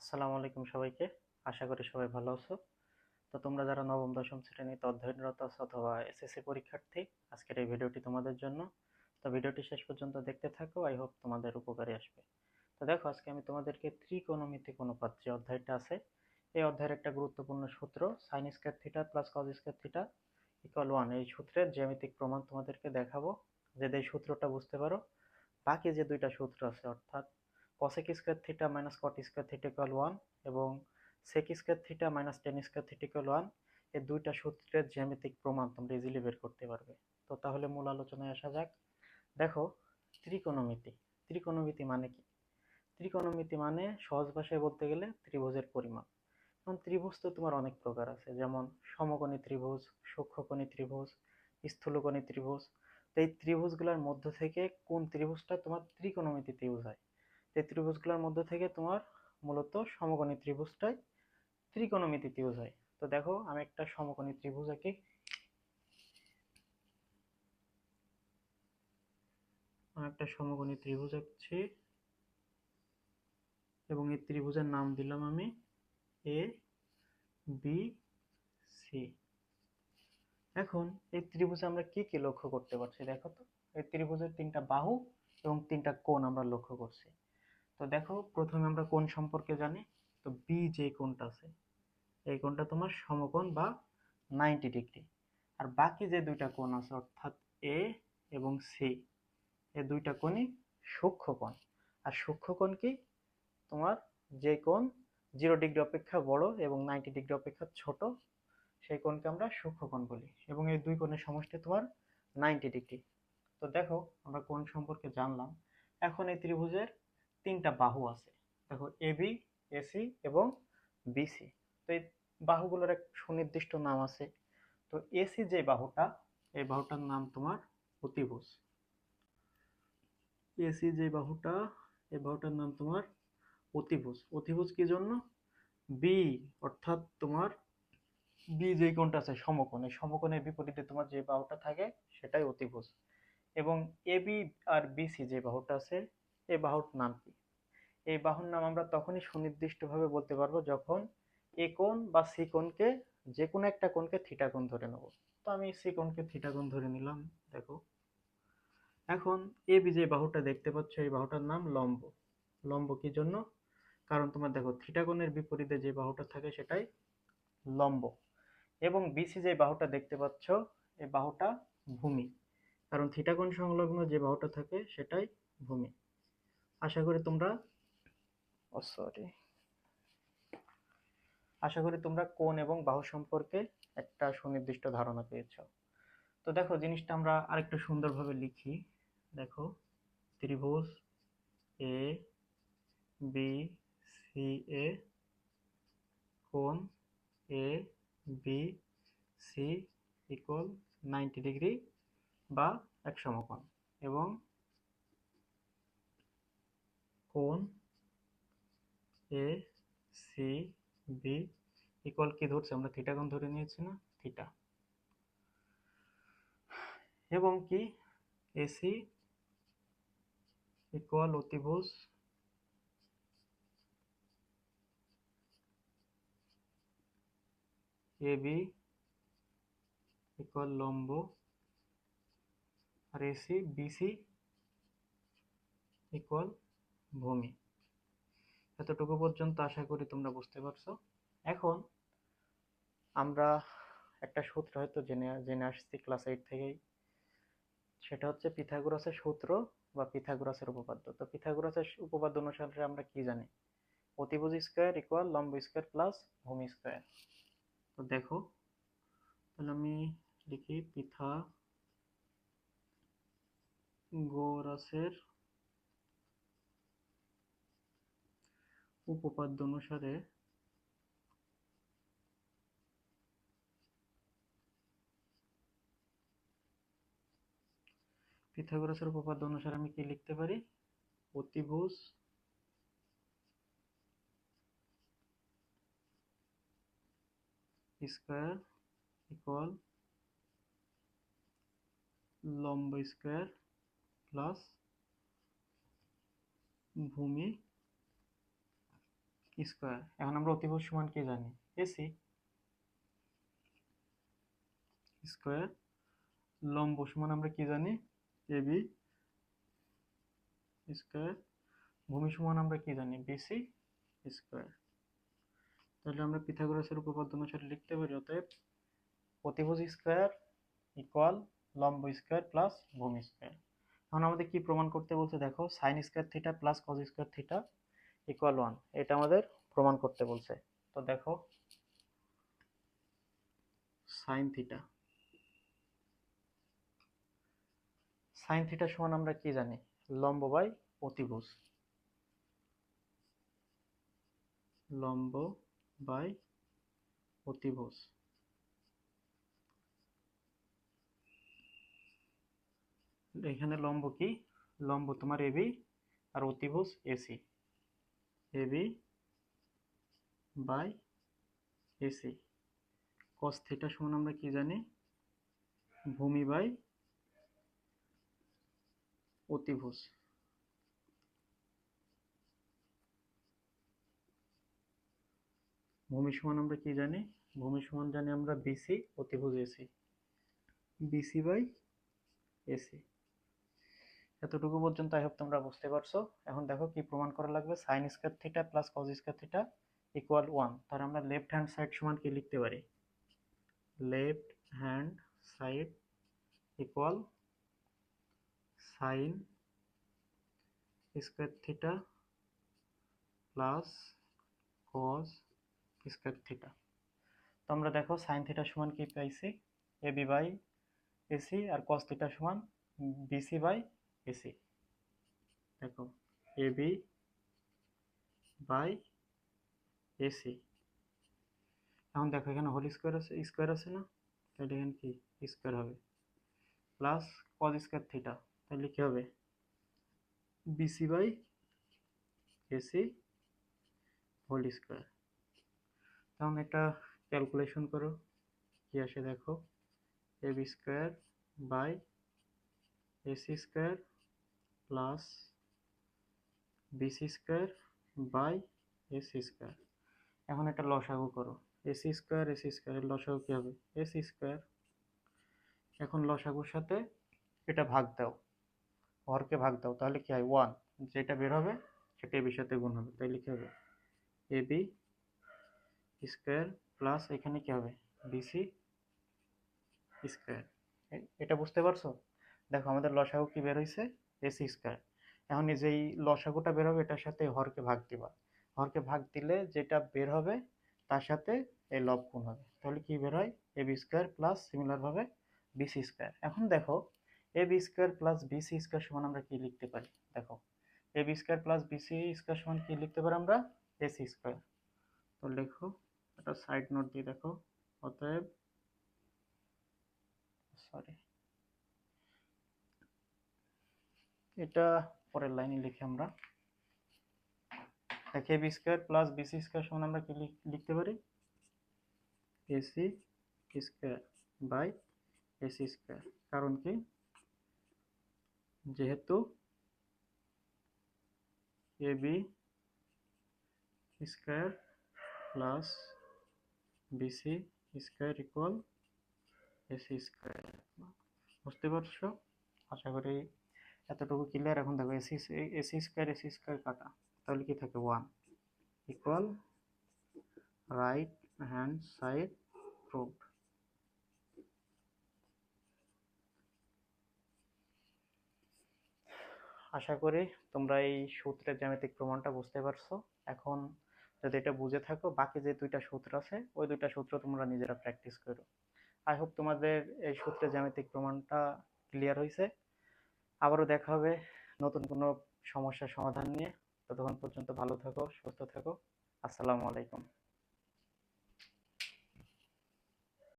আসসালামু আলাইকুম সবাইকে। আশা করি সবাই ভালো আছো। তো তোমরা যারা নবম দশম শ্রেণীতে অধ্যয়নরত আছো অথবা এসএসসি পরীক্ষার্থী, আজকের এই ভিডিওটি তোমাদের জন্য। তো ভিডিওটি শেষ পর্যন্ত দেখতে থাকো, আই হোপ তোমাদের উপকারে আসবে। তো দেখো, আজকে আমি তোমাদেরকে ত্রিকোণমিতিক অনুপাত যে অধ্যায়টা আছে, এই অধ্যায়ের একটা গুরুত্বপূর্ণ সূত্র sign square theta plus cos square theta equal 1, এই সূত্রের জ্যামিতিক প্রমাণ তোমাদেরকে দেখাবো। যদি এই সূত্রটা বুঝতে পারো, বাকি যে দুইটা সূত্র আছে অর্থাৎ cosec square theta minus cot square theta equal 1 এবং sec square theta minus tan square theta equal 1, এই দুইটা সূত্রের জ্যামিতিক প্রমাণ তোমরা ইজিলি বের করতে পারবে। তো তাহলে মূল আলোচনায় আসা যাক। দেখো, ত্রিকোণমিতি ত্রিকোণমিতি মানে কি? ত্রিকোণমিতি মানে সহজ ভাষায় বলতে গেলে ত্রিভুজের পরিমাপ। এখন ত্রিভুজ তো তোমার অনেক প্রকার আছে, যেমন সমকোণী ত্রিভুজ, সূক্ষ্মকোণী ত্রিভুজ, স্থূলকোণী ত্রিভুজ। তো এই ত্রিভুজগুলোর মধ্য থেকে কোন ত্রিভুজটা তোমার ত্রিকোণমিতিতে ইউজ হয়? এই ত্রিভুজগুলোর মধ্য থেকে তোমার মূলত সমকোণী ত্রিভুজটাই ত্রিকোণমিতিতে ইউজ হয়। তো দেখো, আমি একটা সমকোণী ত্রিভুজ আঁকি। আমি একটা সমকোণী ত্রিভুজ আঁকছি এবং এই ত্রিভুজের নাম দিলাম আমি এ বি সি। এখন এই ত্রিভুজে আমরা কি কি লক্ষ্য করতে পারছি দেখো তো। এই ত্রিভুজের তিনটা বাহু এবং তিনটা কোণ আমরা লক্ষ্য করছি। তো দেখো, প্রথমে আমরা কোণ সম্পর্কে জানি। তো বি যে কোণটা আছে, এই কোণটা তোমার সমকোণ বা 90 ডিগ্রি। আর বাকি যে দুইটা কোণ আছে অর্থাৎ এ এবং সি, এই দুইটা কোণই সূক্ষ্মকোণ। আর সূক্ষ্মকোণ কি? তোমার যে কোণ 0 ডিগ্রি অপেক্ষা বড় এবং 90 ডিগ্রি অপেক্ষা ছোট, সেই কোণকে আমরা সূক্ষ্মকোণ বলি এবং এই দুই কোণের সমষ্টি তোমার 90 ডিগ্রি। তো দেখো, আমরা কোণ সম্পর্কে জানলাম। এখন এই ত্রিভুজের তিনটা বাহু আছে। দেখো, এবি, এসি এবং বিসি। তো এই বাহুগুলোর এক সুনির্দিষ্ট নাম আছে। তো এসি যে বাহুটা, এই বাহুটার নাম তোমার অতিভুজ। এসি যে বাহুটা, এই বাহুটার নাম তোমার অতিভুজ। অতিভুজ কি জন্য? বি অর্থাৎ তোমার বি যে কোণটা আছে সমকোণ, এই সমকোণের বিপরীতে তোমার যে বাহুটা থাকে সেটাই অতিভুজ। এবং এবি আর বিসি যে বাহুটা আছে, এই বাহুর নাম কি? এই বাহুর নাম আমরা তখনই সুনির্দিষ্টভাবে বলতে পারবো যখন এ কোণ বা সি কোণকে, যে কোনো একটা কোণকে থিটা কোণ ধরে নেব। তো আমি সি কোণকে থিটা কোণ ধরে নিলাম। দেখো, এখন এ বি যে বাহুটা দেখতে পাচ্ছ, এই বাহুটার নাম লম্ব। লম্ব কি জন্য? কারণ তোমার দেখো, থিটা কোণের বিপরীতে যে বাহুটা থাকে সেটাই লম্ব। এবং বিসি যে বাহুটা দেখতে পাচ্ছ, এই বাহুটা ভূমি। কারণ থিটা কোণ সংলগ্ন যে বাহুটা থাকে সেটাই ভূমি। আশা করি তোমরা ও সরি আশা করি তোমরা কোণ এবং বাহু সম্পর্কে একটা সুনির্দিষ্ট ধারণা পেয়েছো। তো দেখো, জিনিসটা আমরা আরেকটু সুন্দরভাবে লিখি। দেখো, ত্রিভুজ এ বি সি এ, কোণ A B C equal 90 degree বা এক সমকোণ, এবং কোণ এ সি বি ইকুয়াল কি ধরছি আমরা? থিটা কোণ ধরে নিয়েছি না, থিটা। এবং কি এসি ইকুয়াল অতিভুজ এ বি ইকুয়াল লম্ব, আর এসি বিসি ইকুয়াল ভূমি। এতটুকু পর্যন্ত আশা করি তোমরা বুঝতে পারছো। এখন আমরা একটা সূত্র হয়তো জেনে জেনে আসছি ক্লাস 8 থেকেই, সেটা হচ্ছে পিথাগোরাসের সূত্র বা পিথাগোরাসের উপপাদ্য। তো পিথাগোরাসের উপপাদ্য অনুসারে আমরা কি জানি? অতিভুজ স্কয়ার ইকুয়াল লম্ব স্কয়ার প্লাস ভূমি স্কয়ার। তো দেখো, তাহলে আমি লিখি পিথাগোরাসের উপপাদ্য অনুসারে আমি কি লিখতে পারি? অতিভুজ স্কয়ার ইকুয়াল লম্ব স্কয়ার প্লাস ভূমি স্কোয়ার। এখন আমরা অতিভুজ সমান কি জানি? AC square. লম্ব সমান আমরা কি জানি? AB square. ভূমি সমান আমরা কি জানি? BC square. তাহলে আমরা পিথাগোরাসের উপপাদ্য অনুসারে লিখতে পারি, অতএব অতিভুজ স্কোয়ার ইকুয়াল লম্ব স্কোয়ার প্লাস ভূমি স্কোয়ার। এখন আমাদের কি প্রমাণ করতে বলছে দেখো, sine square theta plus cos square theta equal 1, এটা আমাদের প্রমাণ করতে বলছে। তো দেখো সাইন থিটা সমান আমরা কি জানি? লম্ব বাই অতিভুজ, লম্ব বাই অতিভুজ। এখানে লম্ব কি? লম্ব তোমার এবি আর অতিভুজ AC, AB by AC. Cos theta সমান আমরা কি জানি? ভূমি বাই অতিভুজ। ভূমি সমান আমরা কি জানি? ভূমি সমান জানি আমরা বিসি অতিভুজ এসি, বিসি বাই এসি। এতটুকু পর্যন্ত আই হোপ তোমরা বুঝতে পারছো। এখন দেখো কি প্রমাণ করা লাগবে, sign square theta plus cos square theta equal 1। তাহলে আমরা লেফট হ্যান্ড সাইড সমান কি লিখতে পারি? Left hand side equal sine square theta plus cos square theta. তো আমরা দেখো সাইন থিটা সমান কি পাইছি? এবি বাই এসি, আর কস থিটা সমান বিসি বাই এসি। দেখো এবি বাই এসি। এখন দেখো এখানে হোল স্কোয়ার আছে না, তাহলে এখানে কি স্কোয়ার হবে, প্লাস কজ স্কোয়ার থিটা, তাহলে কি হবে? BC by AC whole square. তখন একটা ক্যালকুলেশন করো কি আসে দেখো, AB square by AC square plus BC square by AC square. এখন একটা লসাগু করো, এসি স্কোয়ার লসাগু কি হবে? AC square. এখন লসাগুর সাথে এটা ভাগ দাও, হরকে ভাগ দাও, তাহলে কি হয়? 1। যেটা বের হবে সেটা এবির সাথে গুণ হবে, তাই লিখে হবে এবি স্কোয়ার প্লাস এখানে কি হবে? BC square. এটা বুঝতে পারছো? দেখো আমাদের লসাগু কি বের হয়েছে? AC square. এখন এই যেই লসাগুটা বের হবে এটার সাথে হরকে ভাগ দিবা, হরকে ভাগ দিলে যেটা বের হবে তার সাথে এই লব গুণ হবে, তাহলে কি বের হয়? এবি স্কোয়ার প্লাস সিমিলার ভাবে বিসি স্কোয়ার। এখন দেখো AB square plus BC square সমান আমরা কি লিখতে পারি? দেখো AB square plus BC square সমান কি লিখতে পারি আমরা? AC square. তো লেখো, একটা সাইড নোট দিয়ে দেখো, অতএব সরি এটা পরের লাইনে লিখে আমরা দেখি AB square plus BC square সমান আমরা কি লিখতে পারি? AC square by AC square. কারণ কি? যেহেতু AB square plus BC square equal AC square. বুঝতে পারছো? আশা করি এতটুকু ক্লিয়ার। এখন দেখো এসি স্কোয়ার কাটা, তাহলে কি থাকে? 1 equal right hand side proved. আশা করি তোমরা এই সূত্রের জ্যামিতিক প্রমাণটা বুঝতে পারছো। এখন যদি এটা বুঝে থাকো, বাকি যে দুইটা সূত্র আছে ওই দুইটা সূত্র তোমরা নিজেরা প্র্যাকটিস করো। আই হোপ তোমাদের এই সূত্রের জ্যামিতিক প্রমাণটা ক্লিয়ার হয়েছে। আবারও দেখা হবে নতুন কোনো সমস্যার সমাধান নিয়ে। ততক্ষণ পর্যন্ত ভালো থাকো, সুস্থ থাকো। আসসালামু আলাইকুম।